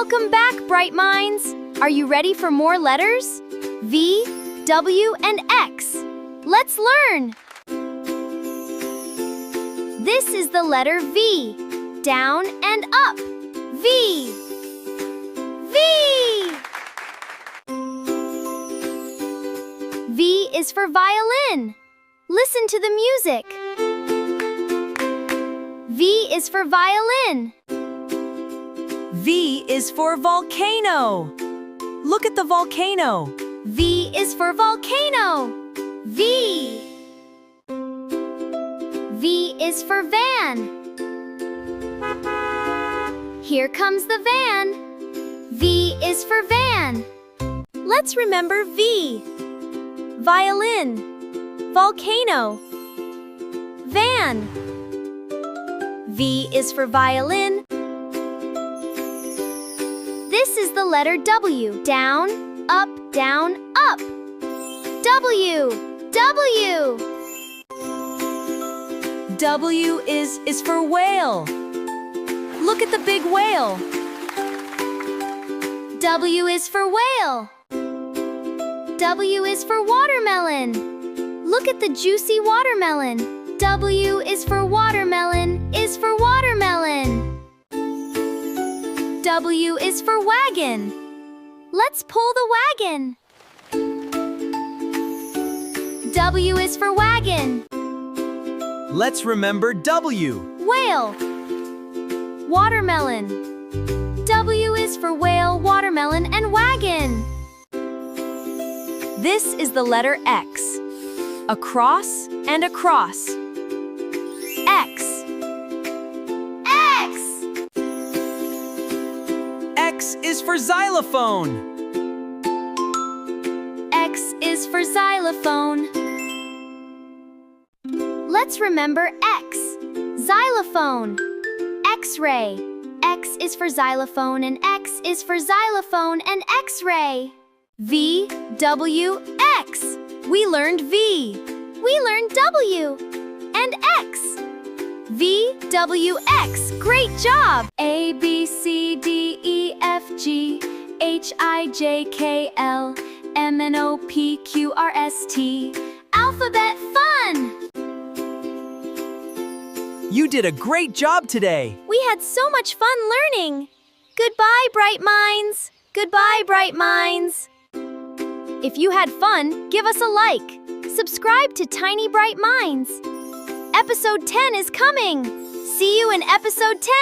Welcome back, bright minds! Are you ready for more letters? V, W, and X. Let's learn! This is the letter V. Down and up. V. V. V is for violin. Listen to the music. V is for violin. V is for volcano. Look at the volcano. V is for volcano. V. V is for van. Here comes the van. V is for van. Let's remember V. Violin, volcano, van. V is for violin. This is the letter W. Down, up, up. W, W. W is for whale. Look at the big whale. W is for whale. W is for watermelon. Look at the juicy watermelon. W is for watermelon, is for watermelon. W is for wagon. Let's pull the wagon. W is for wagon. Let's remember W. Whale. Watermelon. W is for whale, watermelon, and wagon. This is the letter X. Across and across. X. X. X is for xylophone. X is for xylophone. Let's remember X. Xylophone. X-ray. X is for xylophone and X is for xylophone and X-ray. V, W, X. We learned V. We learned W. And X. V, W, X. Great job! A, B, C, D, E, F, G, H, I, J, K, L, M, N, O, P, Q, R, S, T. Alphabet fun! You did a great job today. We had so much fun learning. Goodbye, bright minds. Goodbye, bright minds. If you had fun, give us a like. Subscribe to Tiny Bright Minds. Episode 10 is coming. See you in episode 10.